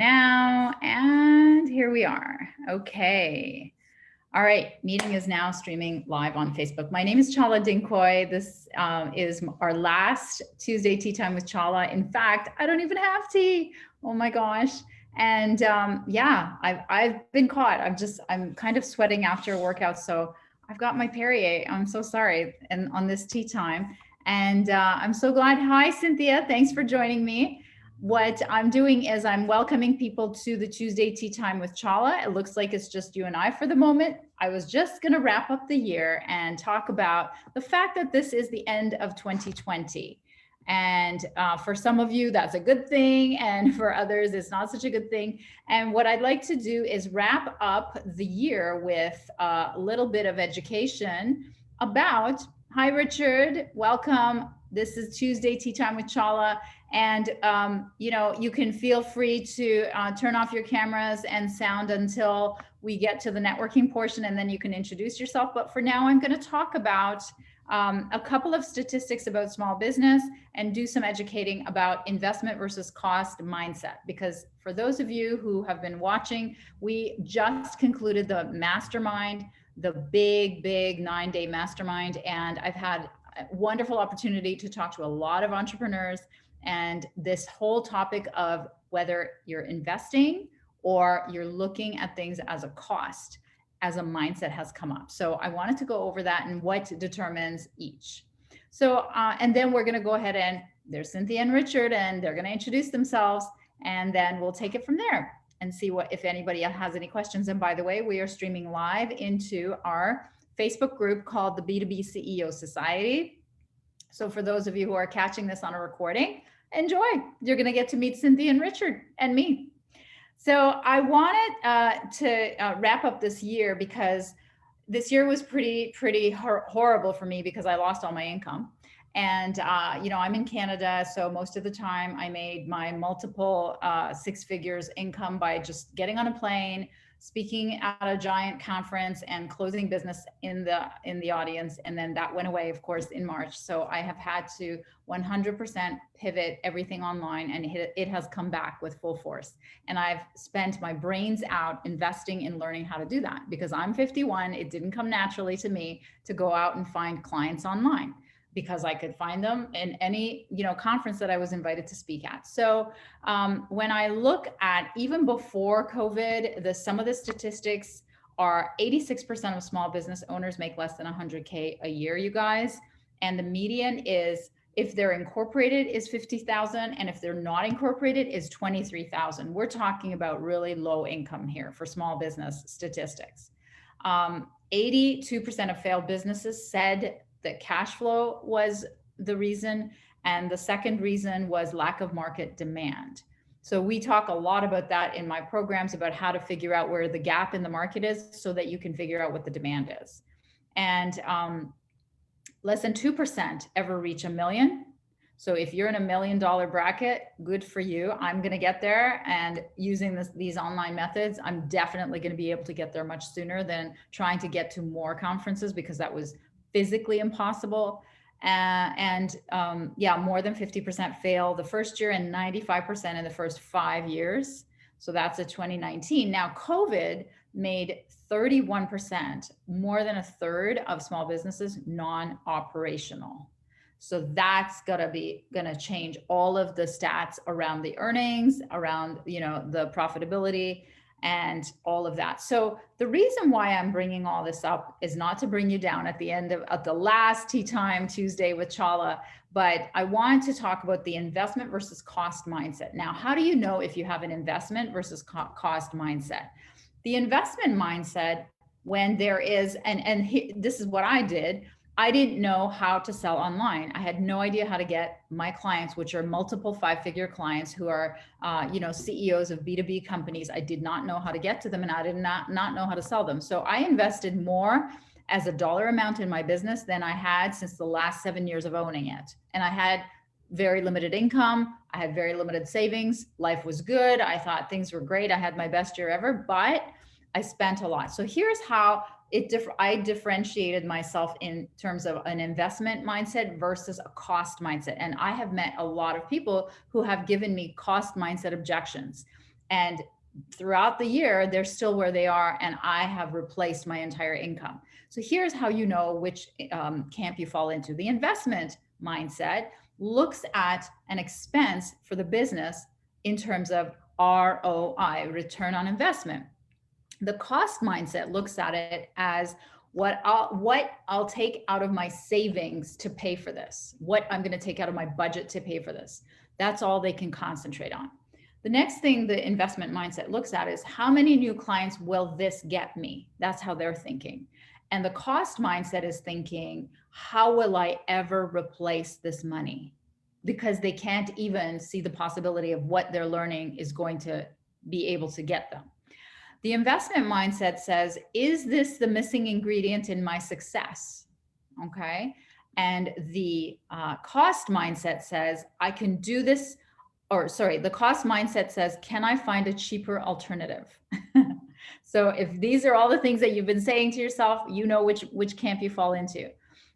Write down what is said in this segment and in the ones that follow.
now, and here we are. Okay. All right, meeting is now streaming live on Facebook. My name is Chala Dinkoy. This is our last Tuesday Tea Time with Chala. In fact, I don't even have tea. Oh my gosh. And yeah, I've been caught. I'm kind of sweating after a workout. So I've got my Perrier. I'm so sorry. And on this tea time. And I'm so glad. Hi, Cynthia. Thanks for joining me. What I'm doing is I'm welcoming people to the Tuesday Tea Time with Chala. It looks like it's just you and I for the moment. I was just going to wrap up the year and talk about the fact that this is the end of 2020. And for some of you, that's a good thing. And for others, it's not such a good thing. And what I'd like to do is wrap up the year with a little bit of education about, hi, Richard, welcome. This is Tuesday Tea Time with Chala. And, you can feel free to turn off your cameras and sound until we get to the networking portion, and then you can introduce yourself. But for now, I'm going to talk about a couple of statistics about small business and do some educating about investment versus cost mindset. Because for those of you who have been watching, we just concluded the Mastermind, the big 9-day Mastermind. And I've had a wonderful opportunity to talk to a lot of entrepreneurs. And this whole topic of whether you're investing or you're looking at things as a cost, as a mindset has come up. So I wanted to go over that and what determines each. So, and then we're going to go ahead and there's Cynthia and Richard, and they're going to introduce themselves, and then we'll take it from there and see if anybody has any questions. And by the way, we are streaming live into our Facebook group called the B2B CEO Society. So for those of you who are catching this on a recording, enjoy. You're going to get to meet Cynthia and Richard and me. So I wanted to wrap up this year because this year was pretty horrible for me because I lost all my income. And, I'm in Canada. So most of the time I made my multiple 6 figures income by just getting on a plane, speaking at a giant conference and closing business in the audience. And then that went away, of course, in March. So I have had to 100% pivot everything online, and it has come back with full force. And I've spent my brains out investing in learning how to do that because I'm 51. It didn't come naturally to me to go out and find clients online, because I could find them in any, conference that I was invited to speak at. So when I look at even before COVID, some of the statistics are 86% of small business owners make less than 100K a year, you guys. And the median is, if they're incorporated, is 50,000. And if they're not incorporated, is 23,000. We're talking about really low income here for small business statistics. 82% of failed businesses said that cash flow was the reason. And the second reason was lack of market demand. So we talk a lot about that in my programs, about how to figure out where the gap in the market is so that you can figure out what the demand is. And less than 2% ever reach $1 million. So if you're in $1 million bracket, good for you. I'm going to get there, and using these online methods, I'm definitely going to be able to get there much sooner than trying to get to more conferences, because that was physically impossible. More than 50% fail the first year and 95% in the first 5 years. So that's a 2019. Now, COVID made 31%, more than a third of small businesses non-operational. So that's gonna change all of the stats around the earnings, around the profitability, and all of that. So the reason why I'm bringing all this up is not to bring you down at the end of the last Tea Time Tuesday with Chala, but I want to talk about the investment versus cost mindset. Now, how do you know if you have an investment versus cost mindset? The investment mindset, when there is, this is what I did, I didn't know how to sell online. I had no idea how to get my clients, which are multiple 5-figure clients who are, CEOs of B2B companies. I did not know how to get to them, and I did not know how to sell them. So I invested more as a dollar amount in my business than I had since the last 7 years of owning it. And I had very limited income. I had very limited savings. Life was good. I thought things were great. I had my best year ever, but I spent a lot. So here's how I differentiated myself in terms of an investment mindset versus a cost mindset. And I have met a lot of people who have given me cost mindset objections. And throughout the year, they're still where they are, and I have replaced my entire income. So here's how you know which camp you fall into. The investment mindset looks at an expense for the business in terms of ROI, return on investment. The cost mindset looks at it as what I'll take out of my savings to pay for this, what I'm going to take out of my budget to pay for this. That's all they can concentrate on. The next thing the investment mindset looks at is how many new clients will this get me? That's how they're thinking. And the cost mindset is thinking, how will I ever replace this money? Because they can't even see the possibility of what they're learning is going to be able to get them. The investment mindset says, is this the missing ingredient in my success? Okay. And the cost mindset says, I can do this, or sorry, the cost mindset says, can I find a cheaper alternative? So if these are all the things that you've been saying to yourself, you know which camp you fall into.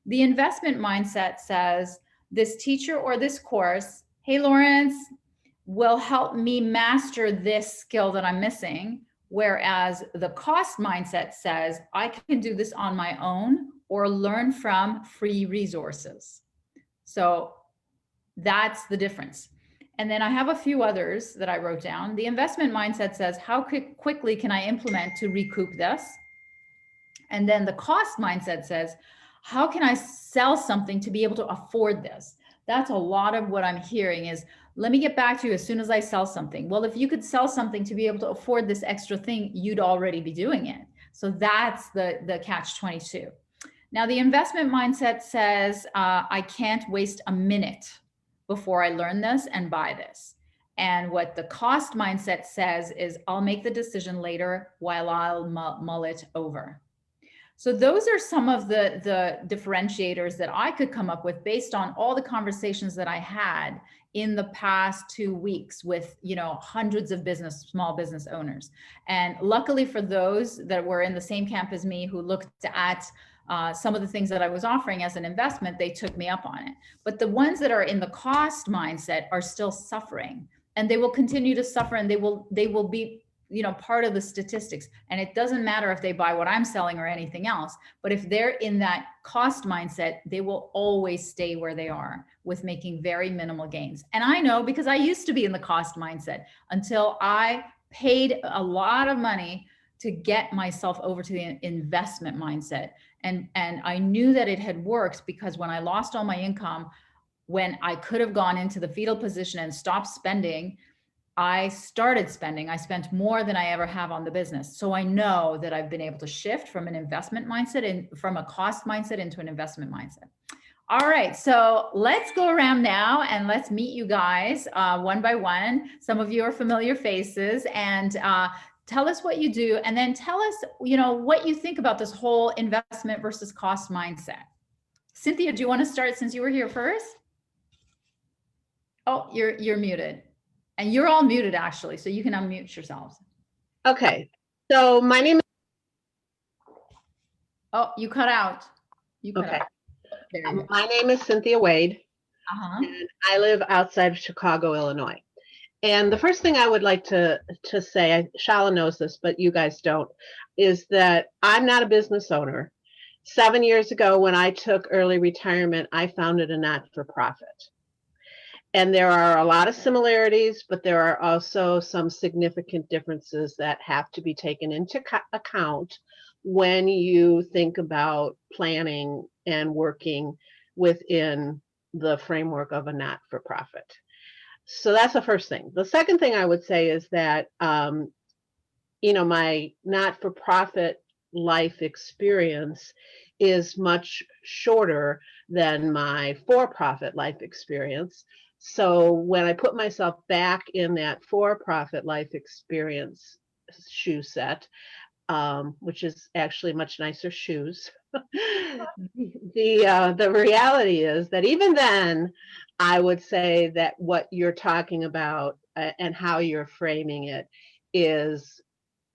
The investment mindset says, this teacher or this course, hey, Lawrence, will help me master this skill that I'm missing. Whereas the cost mindset says, I can do this on my own or learn from free resources. So that's the difference. And then I have a few others that I wrote down. The investment mindset says, how quickly can I implement to recoup this? And then the cost mindset says, how can I sell something to be able to afford this? That's a lot of what I'm hearing is, let me get back to you as soon as I sell something. Well, if you could sell something to be able to afford this extra thing, you'd already be doing it. So that's the catch-22. Now, the investment mindset says, I can't waste a minute before I learn this and buy this. And what the cost mindset says is, I'll make the decision later while I'll mull it over. So those are some of the differentiators that I could come up with based on all the conversations that I had in the past 2 weeks with, hundreds of small business owners. And luckily for those that were in the same camp as me who looked at some of the things that I was offering as an investment, they took me up on it. But the ones that are in the cost mindset are still suffering, and they will continue to suffer, and they will be part of the statistics. And it doesn't matter if they buy what I'm selling or anything else, but if they're in that cost mindset, they will always stay where they are with making very minimal gains. And I know, because I used to be in the cost mindset until I paid a lot of money to get myself over to the investment mindset. And I knew that it had worked, because when I lost all my income, when I could have gone into the fetal position and stopped spending, I started spending. I spent more than I ever have on the business. So I know that I've been able to shift from an investment mindset and from a cost mindset into an investment mindset. All right, so let's go around now and let's meet you guys one by one. Some of you are familiar faces, and tell us what you do, and then tell us, what you think about this whole investment versus cost mindset. Cynthia, do you want to start since you were here first? Oh, you're muted. And you're all muted, actually, so you can unmute yourselves. Okay, so my name is... Oh, you cut out. Okay. My name is Cynthia Wade, and I live outside of Chicago, Illinois. And the first thing I would like to say, Chala knows this, but you guys don't, is that I'm not a business owner. 7 years ago, when I took early retirement, I founded a not-for-profit. And there are a lot of similarities, but there are also some significant differences that have to be taken into account when you think about planning and working within the framework of a not-for-profit. So that's the first thing. The second thing I would say is that, my not-for-profit life experience is much shorter than my for-profit life experience. So when I put myself back in that for-profit life experience shoe set, which is actually much nicer shoes, the reality is that even then, I would say that what you're talking about and how you're framing it is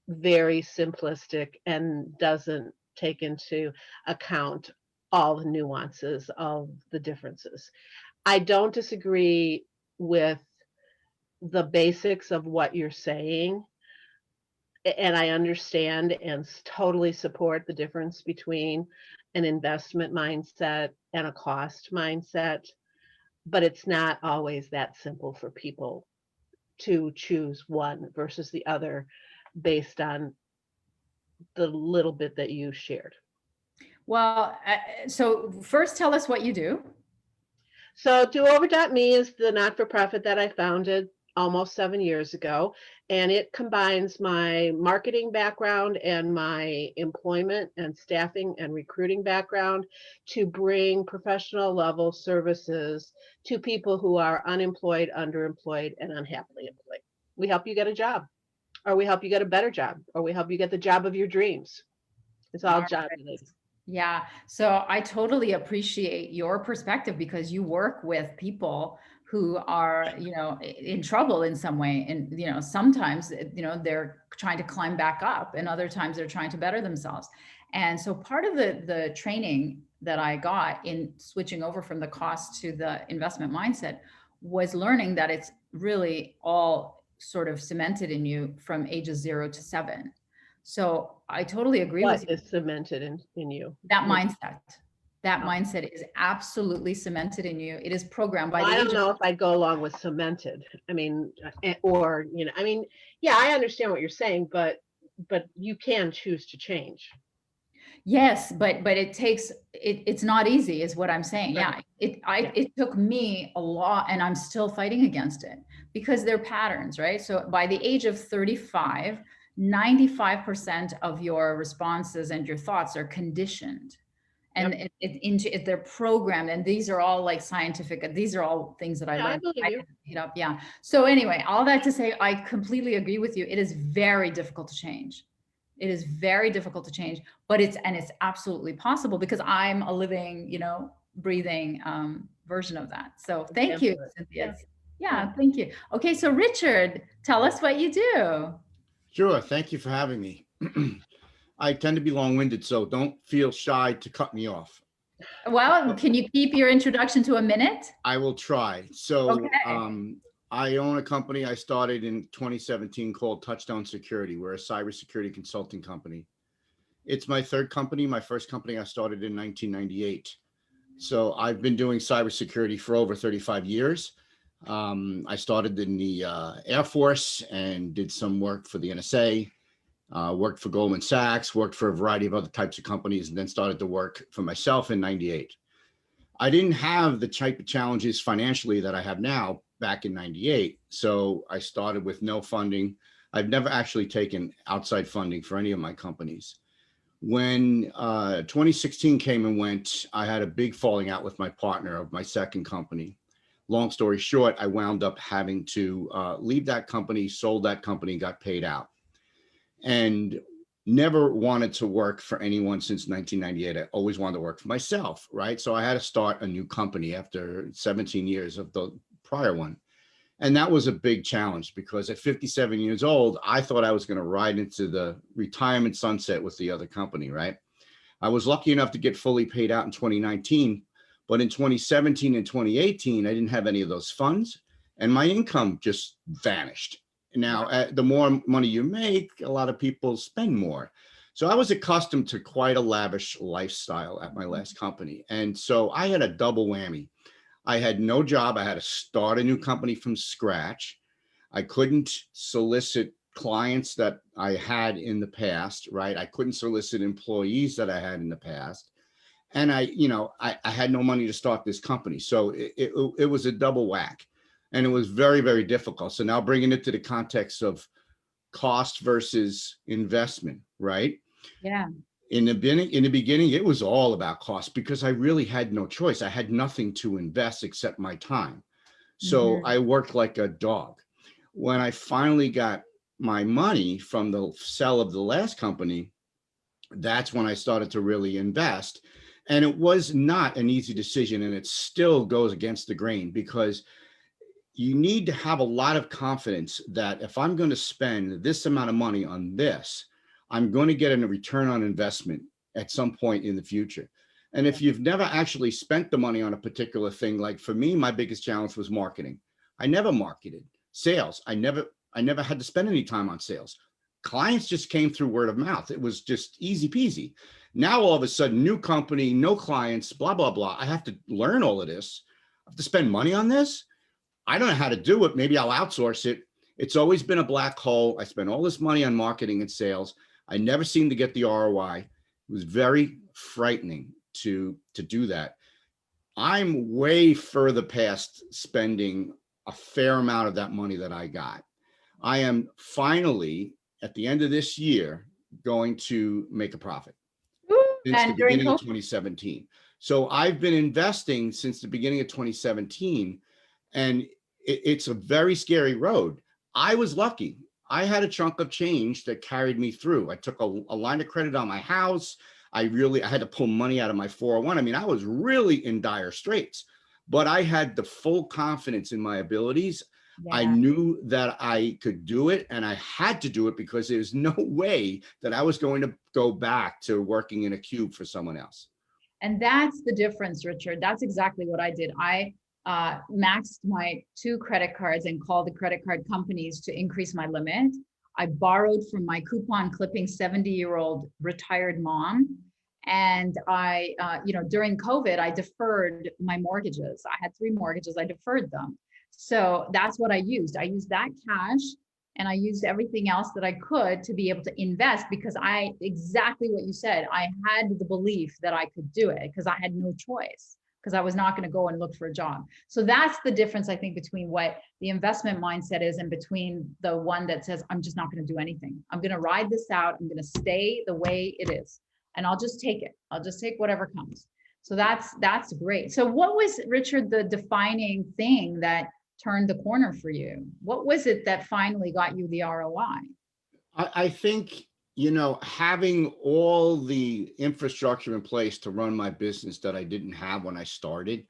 very simplistic and doesn't take into account all the nuances of the differences. I don't disagree with the basics of what you're saying. And I understand and totally support the difference between an investment mindset and a cost mindset, but it's not always that simple for people to choose one versus the other based on the little bit that you shared. Well, so first tell us what you do. So DoOver.me is the not-for-profit that I founded almost 7 years ago, and it combines my marketing background and my employment and staffing and recruiting background to bring professional level services to people who are unemployed, underemployed, and unhappily employed. We help you get a job, or we help you get a better job, or we help you get the job of your dreams. It's all job related. Yeah. So I totally appreciate your perspective because you work with people who are, in trouble in some way. And, sometimes, they're trying to climb back up and other times they're trying to better themselves. And so part of the training that I got in switching over from the cost to the investment mindset was learning that it's really all sort of cemented in you from ages 0 to 7. So I totally agree with you. What is cemented in you? That mindset. That mindset is absolutely cemented in you. It is programmed by the I age don't know if I'd go along with cemented. I mean, or, yeah, I understand what you're saying, but you can choose to change. Yes, but it takes it's not easy is what I'm saying. Yeah. It took me a lot and I'm still fighting against it because they're patterns, right? So by the age of 35, 95% of your responses and your thoughts are conditioned. And they're programmed, and these are all like scientific. These are all things that I learned. Yeah. So anyway, all that to say, I completely agree with you. It is very difficult to change. It is very difficult to change, but it's absolutely possible because I'm a living, breathing version of that. So thank you, Cynthia. Yeah, thank you. Okay, so Richard, tell us what you do. Sure. Thank you for having me. I tend to be long-winded, so don't feel shy to cut me off. Well, can you keep your introduction to a minute? I will try. So okay. I own a company I started in 2017 called Touchdown Security. We're a cybersecurity consulting company. It's my third company. My first company I started in 1998. So I've been doing cybersecurity for over 35 years. I started in the Air Force and did some work for the NSA. Worked for Goldman Sachs, worked for a variety of other types of companies, and then started to work for myself in 98. I didn't have the type of challenges financially that I have now back in 98. So I started with no funding. I've never actually taken outside funding for any of my companies. When 2016 came and went, I had a big falling out with my partner of my second company. Long story short, I wound up having to leave that company, sold that company, got paid out. And never wanted to work for anyone since 1998. I always wanted to work for myself, right? So I had to start a new company after 17 years of the prior one. And that was a big challenge because at 57 years old, I thought I was going to ride into the retirement sunset with the other company, right? I was lucky enough to get fully paid out in 2019, but in 2017 and 2018, I didn't have any of those funds and my income just vanished. Now, the more money you make, a lot of people spend more. So I was accustomed to quite a lavish lifestyle at my last company. And so I had a double whammy. I had no job. I had to start a new company from scratch. I couldn't solicit clients that I had in the past, right? I couldn't solicit employees that I had in the past. And I had no money to start this company. So it was a double whack. And it was very, very difficult. So now bringing it to the context of cost versus investment, right? Yeah. In the beginning, it was all about cost because I really had no choice. I had nothing to invest except my time. So I worked like a dog. When I finally got my money from the sale of the last company, that's when I started to really invest. And it was not an easy decision. And it still goes against the grain because you need to have a lot of confidence that if I'm going to spend this amount of money on this, I'm going to get a return on investment at some point in the future. And if you've never actually spent the money on a particular thing, like for me, my biggest challenge was marketing. I never marketed. sales. I never had to spend any time on sales. Clients just came through word of mouth. It was just easy peasy. Now, all of a sudden, new company, no clients, blah, blah, blah. I have to learn all of this. I have to spend money on this. I don't know how to do it. Maybe I'll outsource it. It's always been a black hole. I spent all this money on marketing and sales. I never seemed to get the ROI. It was very frightening to do that. I'm way further past spending a fair amount of that money that I got. I am finally, at the end of this year, going to make a profit. Since the beginning of 2017. So I've been investing since the beginning of 2017, and it's a very scary road. I was lucky. I had a chunk of change that carried me through. I took a line of credit on my house. I had to pull money out of my 401. I mean, I was really in dire straits, but I had the full confidence in my abilities. Yeah. I knew that I could do it, and I had to do it because there's no way that I was going to go back to working in a cube for someone else. And that's the difference, Richard. That's exactly what I did. I maxed my 2 credit cards and called the credit card companies to increase my limit. I borrowed from my coupon clipping 70-year-old retired mom. And I, during COVID, I deferred my mortgages. I had 3 mortgages, I deferred them. So that's what I used. I used that cash, and I used everything else that I could to be able to invest, because exactly what you said, I had the belief that I could do it because I had no choice, because I was not going to go and look for a job. So that's the difference, I think, between what the investment mindset is and between the one that says, I'm just not going to do anything. I'm going to ride this out. I'm going to stay the way it is, and I'll just take it. I'll just take whatever comes. So that's great. So what was, Richard, the defining thing that turned the corner for you? What was it that finally got you the ROI? I think, having all the infrastructure in place to run my business that I didn't have when I started,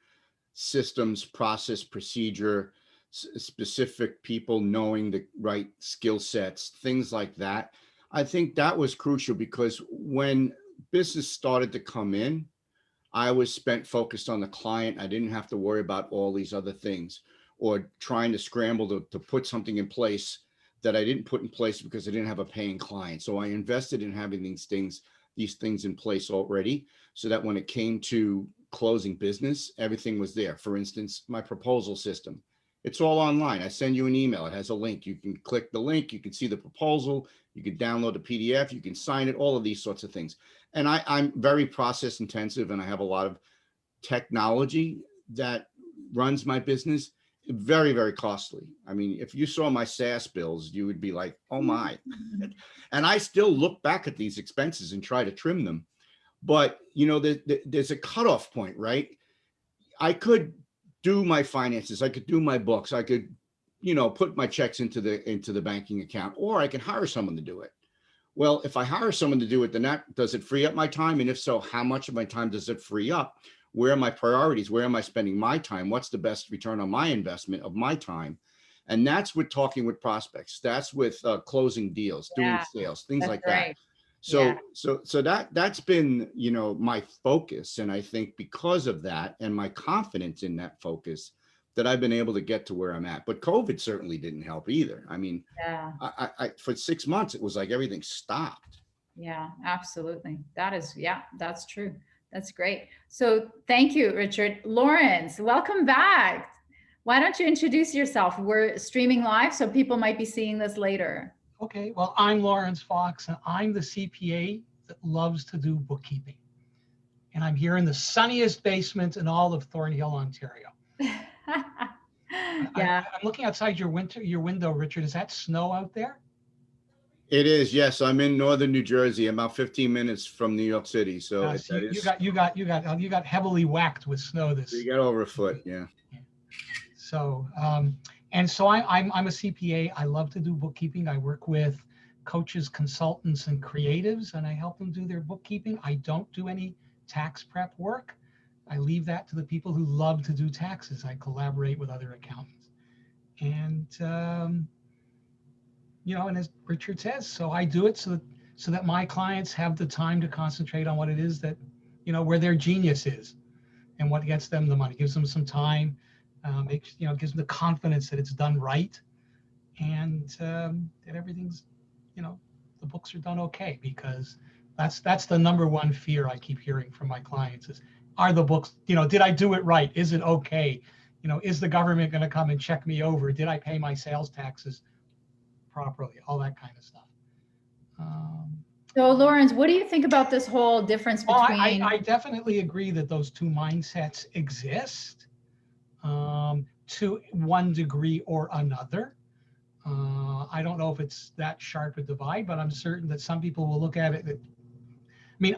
systems, process, procedure, specific people knowing the right skill sets, things like that. I think that was crucial, because when business started to come in, I was focused on the client. I didn't have to worry about all these other things, or trying to scramble to put something in place that I didn't put in place because I didn't have a paying client. So I invested in having these things in place already, so that when it came to closing business, everything was there. For instance, my proposal system, it's all online. I send you an email. It has a link. You can click the link. You can see the proposal. You can download the PDF. You can sign it, all of these sorts of things. And I'm very process intensive, and I have a lot of technology that runs my business. Very, very costly. I mean, if you saw my SaaS bills, you would be like, oh my. And I still look back at these expenses and try to trim them. But, there's a cutoff point, right? I could do my finances. I could do my books. I could, put my checks into the banking account, or I can hire someone to do it. Well, if I hire someone to do it, then does it free up my time? And if so, how much of my time does it free up? Where are my priorities? Where am I spending my time? What's the best return on my investment of my time? And that's with talking with prospects. That's with closing deals, doing sales, things like that. So that's been, my focus. And I think because of that and my confidence in that focus, that I've been able to get to where I'm at. But COVID certainly didn't help either. I mean, I for 6 months, it was like everything stopped. Yeah, absolutely. That's true. That's great. So thank you, Richard. Lawrence, welcome back. Why don't you introduce yourself? We're streaming live, so people might be seeing this later. Okay, well, I'm Lawrence Fox, and I'm the CPA that loves to do bookkeeping. And I'm here in the sunniest basement in all of Thornhill, Ontario. Yeah. I'm looking outside your window, Richard. Is that snow out there? It is, yes. I'm in northern New Jersey, about 15 minutes from New York City. So you got heavily whacked with snow this. You got over a foot, yeah. So I'm a CPA. I love to do bookkeeping. I work with coaches, consultants, and creatives, and I help them do their bookkeeping. I don't do any tax prep work. I leave that to the people who love to do taxes. I collaborate with other accountants, and and as Richard says, so I do it so that my clients have the time to concentrate on what it is that, where their genius is, and what gets them the money, gives them some time, gives them the confidence that it's done right, and that everything's, the books are done okay, because that's the number one fear I keep hearing from my clients is, are the books, did I do it right? Is it okay? Is the government going to come and check me over? Did I pay my sales taxes properly? All that kind of stuff. So Lawrence, what do you think about this whole difference between? I definitely agree that those two mindsets exist to one degree or another. I don't know if it's that sharp a divide, but I'm certain that some people will look at it.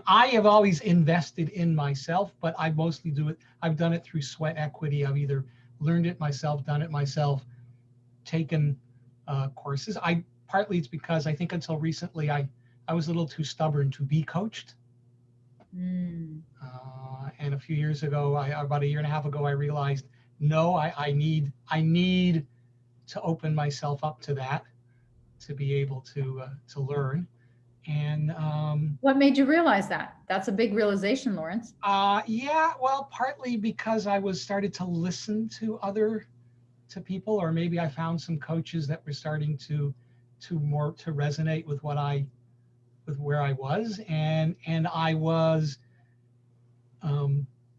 I have always invested in myself, but I mostly do it. I've done it through sweat equity. I've either learned it myself, done it myself, taken courses. Partly it's because I think until recently I was a little too stubborn to be coached. And a few years ago, about a year and a half ago, I realized, no, I need to open myself up to that, to be able to learn. And what made you realize that? That's a big realization, Lawrence. Yeah, well, partly because I was started to listen to people, or maybe I found some coaches that were starting to resonate with where I was, and I was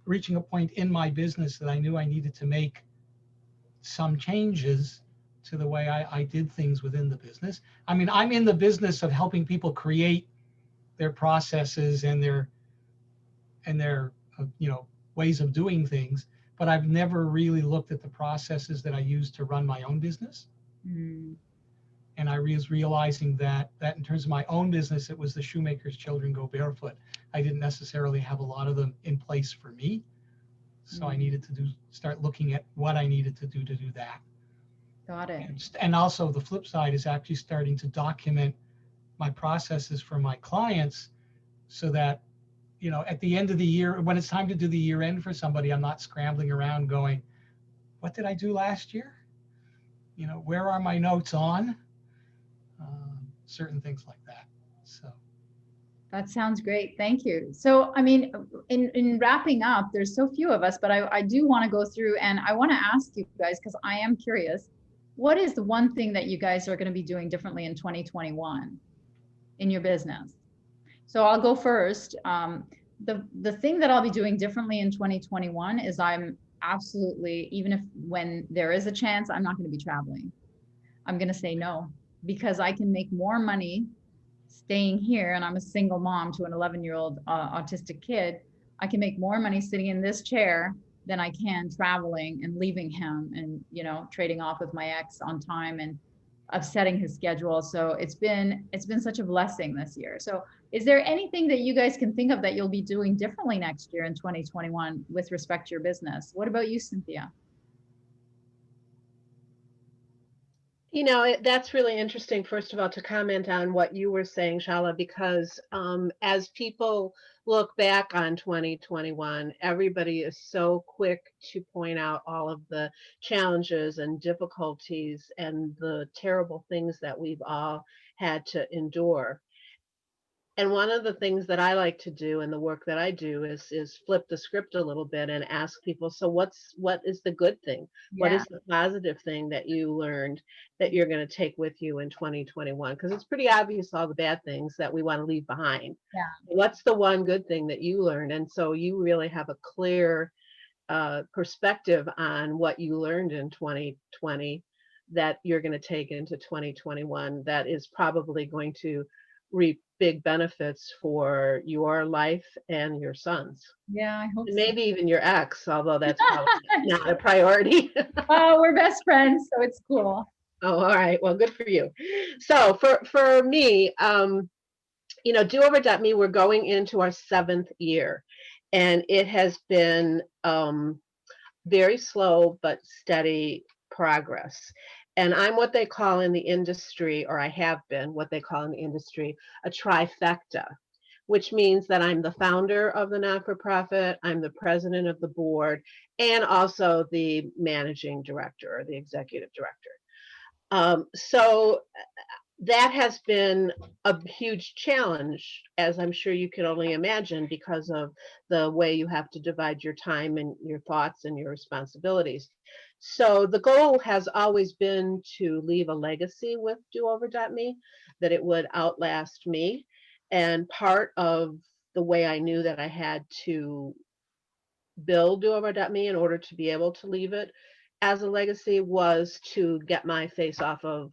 reaching a point in my business that I knew I needed to make some changes to the way I did things within the business. I'm in the business of helping people create their processes and their ways of doing things, but I've never really looked at the processes that I use to run my own business. And I was realizing that in terms of my own business, it was the shoemaker's children go barefoot. I didn't necessarily have a lot of them in place for me. So I needed to start looking at what I needed to do that. Got it. And also the flip side is actually starting to document my processes for my clients, so that, at the end of the year, when it's time to do the year end for somebody, I'm not scrambling around going, what did I do last year? Where are my notes on certain things like that? So. That sounds great. Thank you. So, in wrapping up, there's so few of us, but I do want to go through, and I want to ask you guys, because I am curious, what is the one thing that you guys are going to be doing differently in 2021 in your business? So I'll go first. The thing that I'll be doing differently in 2021 is I'm absolutely, even if when there is a chance, I'm not going to be traveling. I'm going to say no, because I can make more money staying here, and I'm a single mom to an 11-year-old autistic kid. I can make more money sitting in this chair than I can traveling and leaving him and, trading off with my ex on time and upsetting his schedule. So it's been such a blessing this year. So is there anything that you guys can think of that you'll be doing differently next year in 2021 with respect to your business? What about you, Cynthia? That's really interesting, first of all, to comment on what you were saying, Chala, because as people look back on 2021, everybody is so quick to point out all of the challenges and difficulties and the terrible things that we've all had to endure. And one of the things that I like to do in the work that I do is flip the script a little bit and ask people, so what is the good thing? Yeah. What is the positive thing that you learned that you're going to take with you in 2021? Because it's pretty obvious all the bad things that we want to leave behind. Yeah. What's the one good thing that you learned? And so you really have a clear perspective on what you learned in 2020 that you're going to take into 2021 that is probably going to reap big benefits for your life and your sons. Yeah, I hope and maybe even your ex, although that's probably not a priority. Oh, we're best friends, so it's cool. Oh, all right. Well, good for you. So for me, DoOver.me, we're going into our 7th year, and it has been very slow but steady progress. And I'm what they call in the industry, or I have been what they call in the industry, a trifecta, which means that I'm the founder of the not-for-profit, I'm the president of the board, and also the managing director or the executive director. So that has been a huge challenge, as I'm sure you can only imagine, because of the way you have to divide your time and your thoughts and your responsibilities. So the goal has always been to leave a legacy with DoOver.me, that it would outlast me. And part of the way I knew that I had to build DoOver.me in order to be able to leave it as a legacy was to get my face off of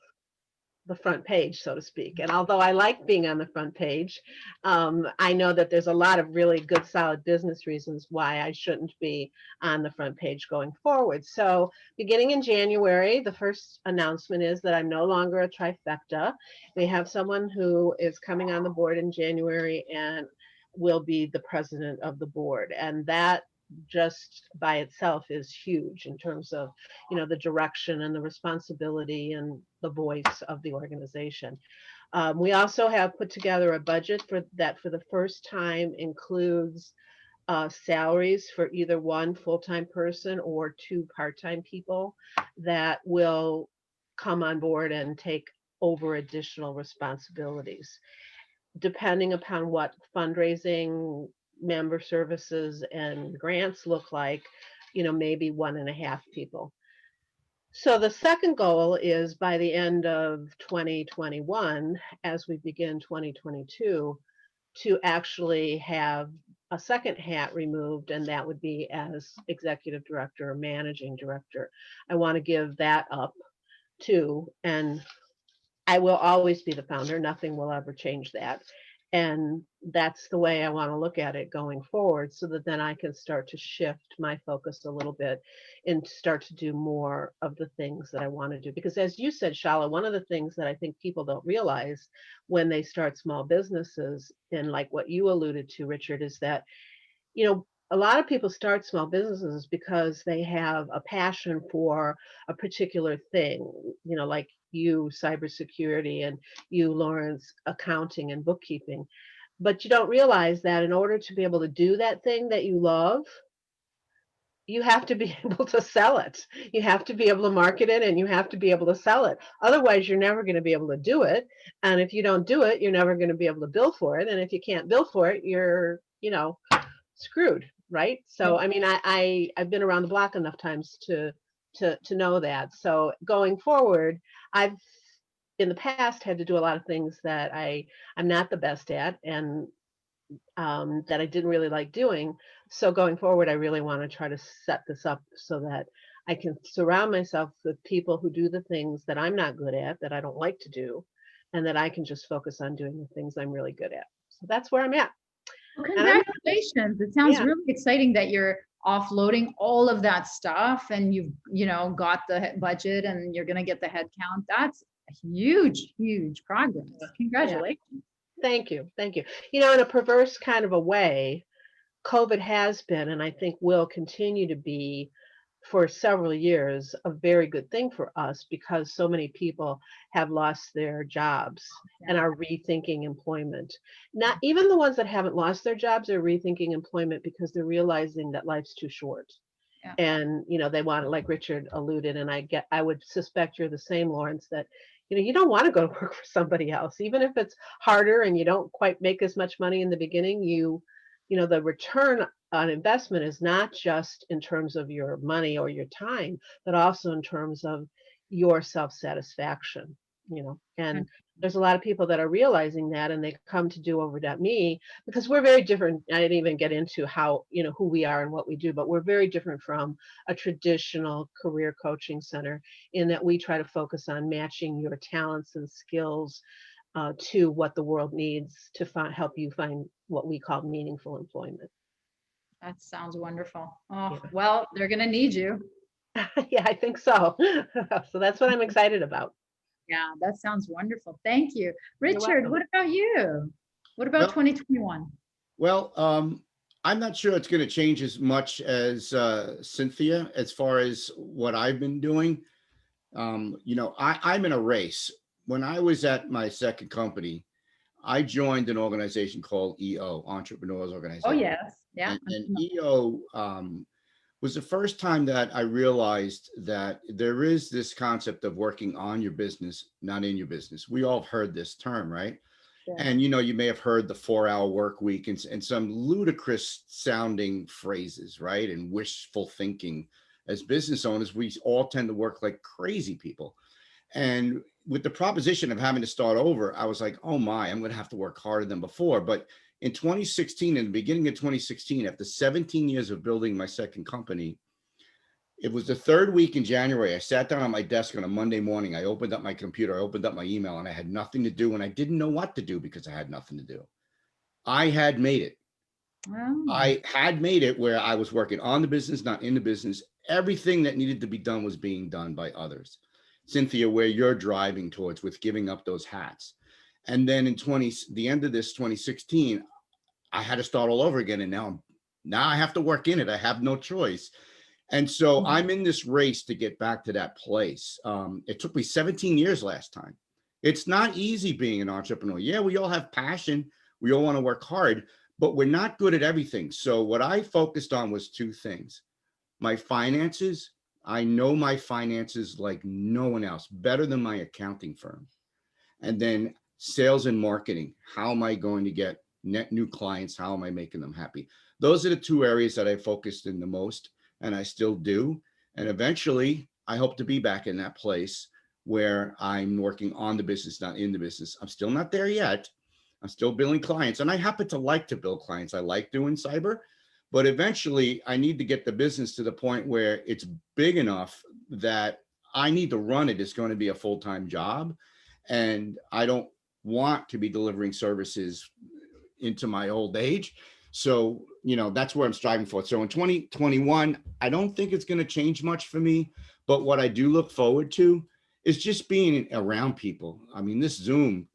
the front page, so to speak. And although I like being on the front page, I know that there's a lot of really good, solid business reasons why I shouldn't be on the front page going forward. So beginning in January, the first announcement is that I'm no longer a trifecta. We have someone who is coming on the board in January and will be the president of the board. And that just by itself is huge in terms of, you know, the direction and the responsibility and the voice of the organization. We also have put together a budget for that for the first time includes salaries for either one full-time person or two part-time people that will come on board and take over additional responsibilities. Depending upon what fundraising, member services, and grants look like, you know, maybe 1.5 people. So the second goal is by the end of 2021, as we begin 2022, to actually have a second hat removed, and that would be as executive director or managing director. I want to give that up too, and I will always be the founder. Nothing will ever change that. And that's the way I want to look at it going forward, so that then I can start to shift my focus a little bit and start to do more of the things that I want to do. Because as you said, Chala, one of the things that I think people don't realize when they start small businesses, and like what you alluded to, Richard, is that, you know, a lot of people start small businesses because they have a passion for a particular thing, you know, like you, cybersecurity, and you, Lawrence, accounting and bookkeeping. But you don't realize that in order to be able to do that thing that you love, you have to be able to sell it. You have to be able to market it, and you have to be able to sell it. Otherwise, you're never going to be able to do it. And if you don't do it, you're never going to be able to bill for it. And if you can't bill for it, you're, you know, screwed, right? So I mean, I've been around the block enough times to know that. So going forward, I've in the past had to do a lot of things that I'm not the best at, and that I didn't really like doing. So going forward, I really want to try to set this up so that I can surround myself with people who do the things that I'm not good at, that I don't like to do, and that I can just focus on doing the things I'm really good at. So that's where I'm at. Well, congratulations. It sounds really exciting that you're offloading all of that stuff, and you've, you know, got the budget, and you're going to get the head count. That's a huge, huge progress. Congratulations. Yeah. Thank you. Thank you. You know, in a perverse kind of a way, COVID has been, and I think will continue to be for several years, a very good thing for us, because so many people have lost their jobs and are rethinking employment. Not even the ones that haven't lost their jobs are rethinking employment because they're realizing that life's too short. Yeah. And, you know, they want, like Richard alluded, and I would suspect you're the same, Lawrence, that, you know, you don't want to go to work for somebody else, even if it's harder and you don't quite make as much money in the beginning. You know, the return on investment is not just in terms of your money or your time, but also in terms of your self-satisfaction, you know. And there's a lot of people that are realizing that, and they come to DoOver.me because we're very different. I didn't even get into how, you know, who we are and what we do, but we're very different from a traditional career coaching center in that we try to focus on matching your talents and skills to what the world needs to help you find what we call meaningful employment. That sounds wonderful. Oh, well, they're going to need you. Yeah, I think so. So that's what I'm excited about. Yeah, that sounds wonderful. Thank you. Richard, what about you? What about 2021? Well, I'm not sure it's going to change as much as Cynthia, as far as what I've been doing. You know, I'm in a race. When I was at my second company, I joined an organization called EO, Entrepreneurs Organization. Oh, yes. Yeah. And EO was the first time that I realized that there is this concept of working on your business, not in your business. We all have heard this term, right? Sure. And, you know, you may have heard the 4-hour work week and some ludicrous sounding phrases, right? And wishful thinking as business owners, we all tend to work like crazy people. And with the proposition of having to start over, I was like, oh my, I'm going to have to work harder than before. But in 2016, in the beginning of 2016, after 17 years of building my second company, it was the third week in January. I sat down on my desk on a Monday morning. I opened up my computer, I opened up my email, and I had nothing to do. And I didn't know what to do because I had nothing to do. I had made it. Wow. I had made it where I was working on the business, not in the business. Everything that needed to be done was being done by others. Cynthia, where you're driving towards with giving up those hats. And then in the end of this 2016, I had to start all over again. And now I have to work in it. I have no choice. And so I'm in this race to get back to that place. It took me 17 years last time. It's not easy being an entrepreneur. Yeah, we all have passion. We all want to work hard, but we're not good at everything. So what I focused on was two things. My finances. I know my finances like no one else, better than my accounting firm. And then sales and marketing. How am I going to get net new clients? How am I making them happy? Those are the two areas that I focused in the most, and I still do. And eventually, I hope to be back in that place where I'm working on the business, not in the business. I'm still not there yet. I'm still building clients, and I happen to like to build clients. I like doing cyber, but eventually I need to get the business to the point where it's big enough that I need to run it. It's going to be a full-time job, and I don't want to be delivering services into my old age. So, that's where I'm striving for. So in 2021, I don't think it's going to change much for me, but what I do look forward to is just being around people. I mean, this Zoom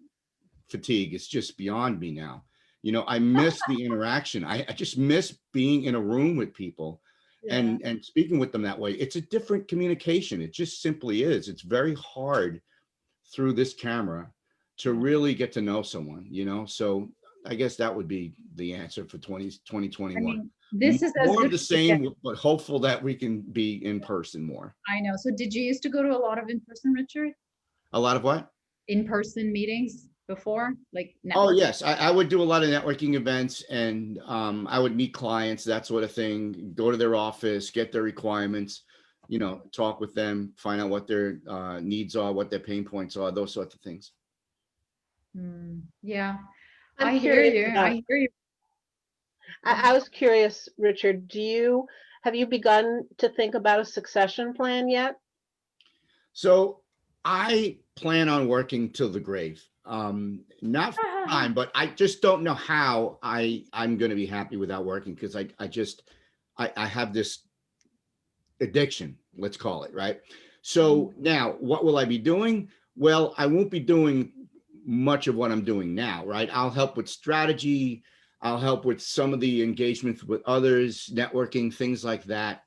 fatigue is just beyond me now. I miss the interaction. I just miss being in a room with people and speaking with them that way. It's a different communication. It just simply is. It's very hard through this camera to really get to know someone, so I guess that would be the answer for 2021. I mean, this is more of the same, but hopeful that we can be in person more. I know. So did you used to go to a lot of in-person, Richard? A lot of what? In-person meetings before, like Oh yes, I would do a lot of networking events, and I would meet clients, that sort of thing, go to their office, get their requirements, talk with them, find out what their needs are, what their pain points are, those sorts of things. Yeah, I'm I hear you. curious about- I hear you. I was curious, Richard, have you begun to think about a succession plan yet? So I plan on working till the grave. Not full time, but I just don't know how I'm going to be happy without working, because I have this addiction, let's call it, right? So now what will I be doing? Well, I won't be doing much of what I'm doing now, right? I'll help with strategy. I'll help with some of the engagements with others, networking, things like that.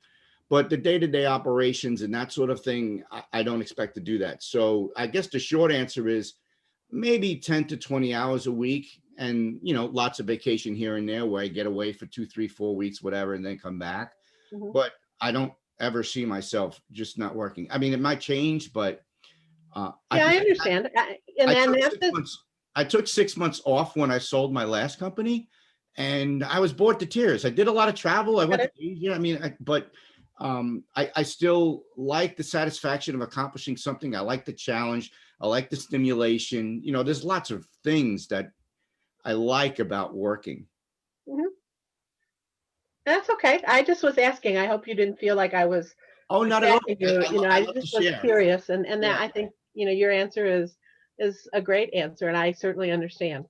But the day-to-day operations and that sort of thing, I don't expect to do that. So I guess the short answer is maybe 10 to 20 hours a week, and lots of vacation here and there where I get away for 2, 3, 4 weeks, whatever, and then come back. But I don't ever see myself just not working. I mean, it might change, but I understand. I took 6 months off when I sold my last company, and I was bored to tears. I did a lot of travel. I went to Asia. I mean, I still like the satisfaction of accomplishing something. I like the challenge. I like the stimulation. There's lots of things that I like about working. That's okay. I just was asking. I hope you didn't feel like I was. Oh, not at all. I just was curious, and that I think your answer is a great answer, and I certainly understand.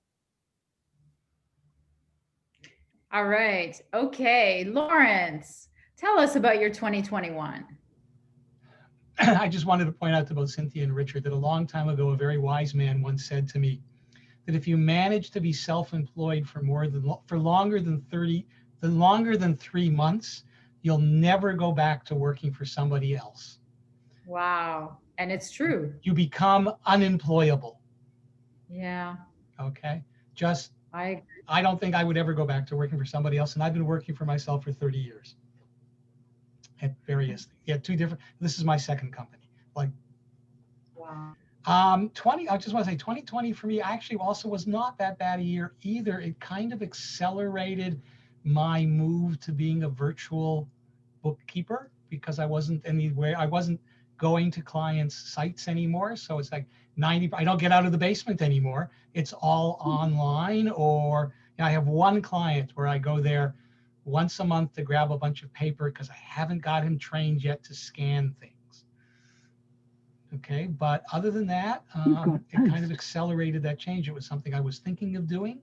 All right. Okay, Lawrence, tell us about your 2021. I just wanted to point out to both Cynthia and Richard that a long time ago, a very wise man once said to me that if you manage to be self-employed for longer than 3 months, you'll never go back to working for somebody else. Wow. And it's true. You become unemployable. Yeah. Okay. I don't think I would ever go back to working for somebody else. And I've been working for myself for 30 years. At various, this is my second company. Wow. I just want to say 2020 for me actually also was not that bad a year either. It kind of accelerated my move to being a virtual bookkeeper. because I wasn't going to clients' sites anymore. So it's like I don't get out of the basement anymore. It's all online, or I have one client where I go there once a month to grab a bunch of paper because I haven't got him trained yet to scan things. Okay, but other than that, it kind of accelerated that change. It was something I was thinking of doing,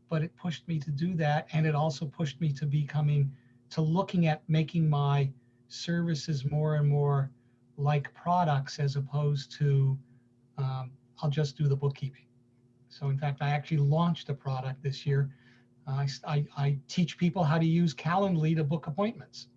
but it pushed me to do that. And it also pushed me to looking at making my services more and more like products, as opposed to I'll just do the bookkeeping. So in fact, I actually launched a product this year. I teach people how to use Calendly to book appointments.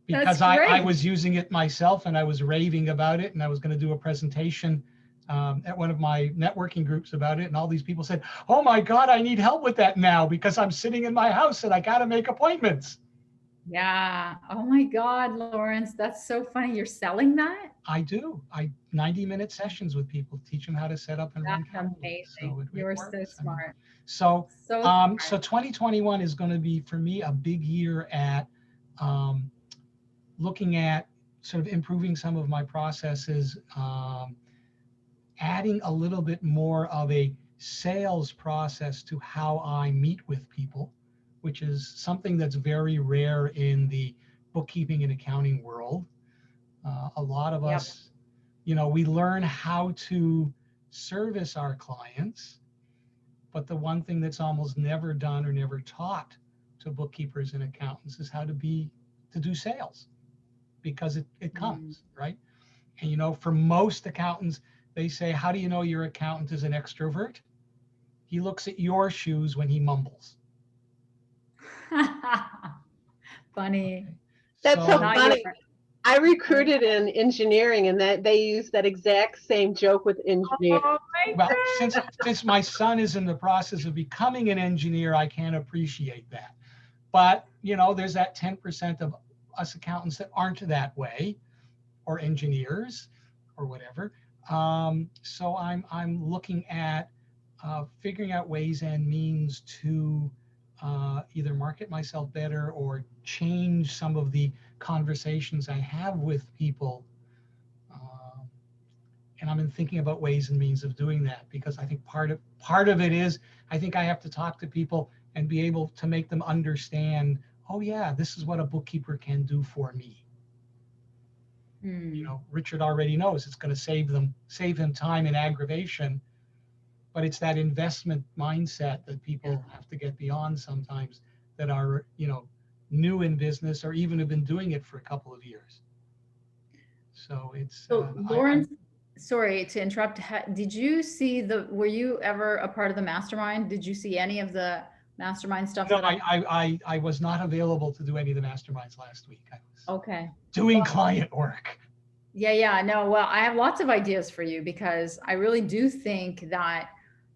Because I was using it myself and I was raving about it, and I was going to do a presentation at one of my networking groups about it. And all these people said, oh my God, I need help with that now because I'm sitting in my house and I got to make appointments. Yeah. Oh my God, Lawrence, that's so funny. You're selling that? I do. 90-minute sessions with people, teach them how to set up and run Calendly. Amazing. So You're so smart. So smart. So 2021 is going to be for me a big year at looking at sort of improving some of my processes, adding a little bit more of a sales process to how I meet with people, which is something that's very rare in the bookkeeping and accounting world. A lot of us, we learn how to service our clients, but the one thing that's almost never done or never taught to bookkeepers and accountants is how to do sales, because it comes, right? And for most accountants, they say, how do you know your accountant is an extrovert? He looks at your shoes when he mumbles. Funny. Okay. That's so funny. I recruited in engineering, and that they use that exact same joke with engineers. Oh well, since my son is in the process of becoming an engineer, I can't appreciate that. But there's that 10% of us accountants that aren't that way, or engineers, or whatever. So I'm looking at figuring out ways and means to either market myself better or change some of the conversations I have with people. And I've been thinking about ways and means of doing that, because I think part of it is I think I have to talk to people and be able to make them understand, oh yeah, this is what a bookkeeper can do for me. Richard already knows it's going to save him time and aggravation, but it's that investment mindset that people have to get beyond sometimes, that are, new in business or even have been doing it for a couple of years. So it's Lawrence, sorry to interrupt. Did you see were you ever a part of the Mastermind? Did you see any of the Mastermind stuff? No, I was not available to do any of the Masterminds last week. I was doing client work. Yeah. No, well, I have lots of ideas for you, because I really do think that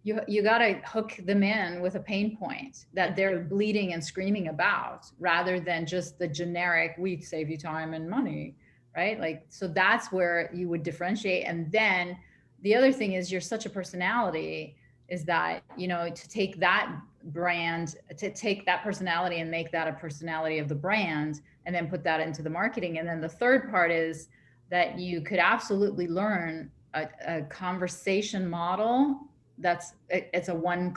you got to hook them in with a pain point that they're bleeding and screaming about, rather than just the generic, we save you time and money, right? Like, so that's where you would differentiate. And then the other thing is, you're such a personality, is that, to take that brand, to take that personality and make that a personality of the brand, and then put that into the marketing. And then the third part is that you could absolutely learn a conversation model it's a one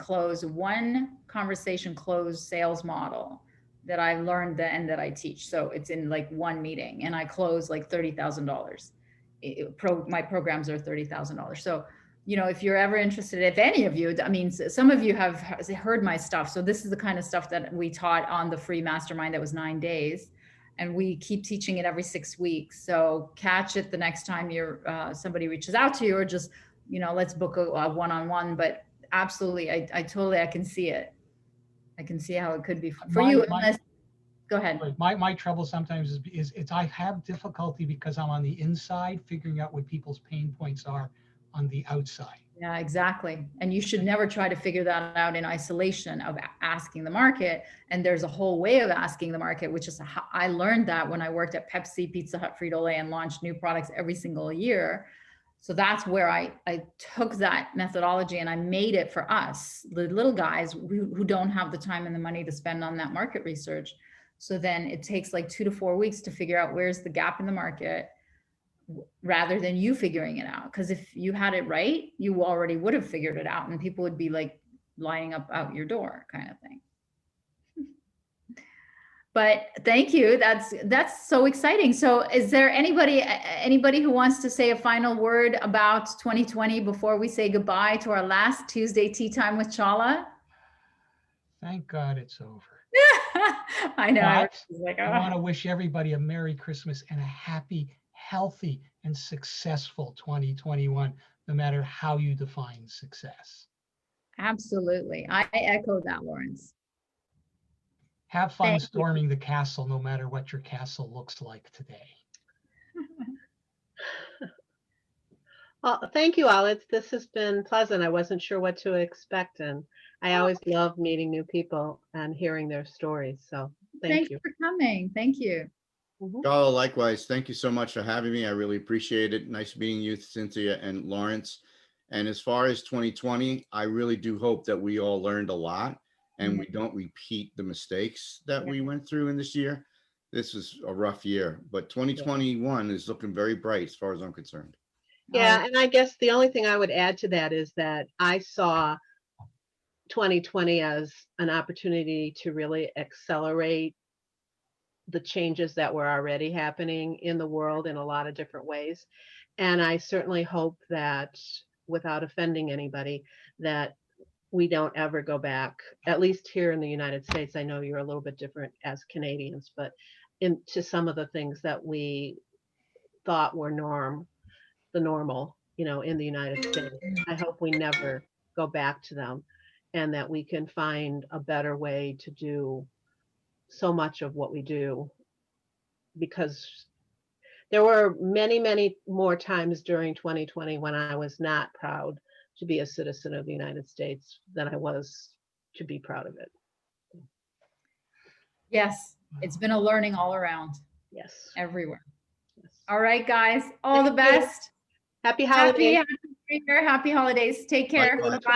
conversation close sales model that I learned and that I teach. So it's in like one meeting, and I close like $30,000. My programs are $30,000. So, if you're ever interested, if any of you, I mean, some of you have heard my stuff. So this is the kind of stuff that we taught on the free mastermind that was 9 days. And we keep teaching it every 6 weeks. So catch it the next time somebody reaches out to you, or just, let's book a one-on-one. But absolutely, I can see it. I can see how it could be for you. Go ahead. My trouble sometimes is I have difficulty because I'm on the inside figuring out what people's pain points are on the outside. Yeah, exactly. And you should never try to figure that out in isolation of asking the market. And there's a whole way of asking the market, which is I learned that when I worked at Pepsi, Pizza Hut, Frito-Lay, and launched new products every single year. So that's where I took that methodology and I made it for us, the little guys who don't have the time and the money to spend on that market research. So then it takes like 2 to 4 weeks to figure out where's the gap in the market rather than you figuring it out. Because if you had it right, you already would have figured it out and people would be like lining up out your door kind of thing. But thank you. That's so exciting. So is there anybody who wants to say a final word about 2020 before we say goodbye to our last Tuesday Tea Time with Chala? Thank God it's over. I know. But Like, I want to wish everybody a Merry Christmas and a happy, healthy, and successful 2021, no matter how you define success. Absolutely. I echo that, Lawrence. Have fun Thank you. storming the castle, no matter what your castle looks like today. Well, thank you all. This has been pleasant. I wasn't sure what to expect, and I always love meeting new people and hearing their stories. So thank you. Thanks for coming. Thank you. Chala, likewise. Thank you so much for having me. I really appreciate it. Nice meeting you, Cynthia and Lawrence. And as far as 2020, I really do hope that we all learned a lot and we don't repeat the mistakes that we went through in this year. This was a rough year, but 2021 is looking very bright as far as I'm concerned. Yeah, and I guess the only thing I would add to that is that I saw 2020 as an opportunity to really accelerate the changes that were already happening in the world in a lot of different ways. And I certainly hope that, without offending anybody, that we don't ever go back, at least here in the United States. I know you're a little bit different as Canadians, but into some of the things that we thought were the normal, in the United States. I hope we never go back to them and that we can find a better way to do so much of what we do, because there were many, many more times during 2020 when I was not proud to be a citizen of the United States than I was to be proud of it. Yes, it's been a learning all around. Yes. Everywhere. Yes. All right, guys. All the best. Happy holidays. Happy New Year. Happy holidays. Take care. Likewise. Bye.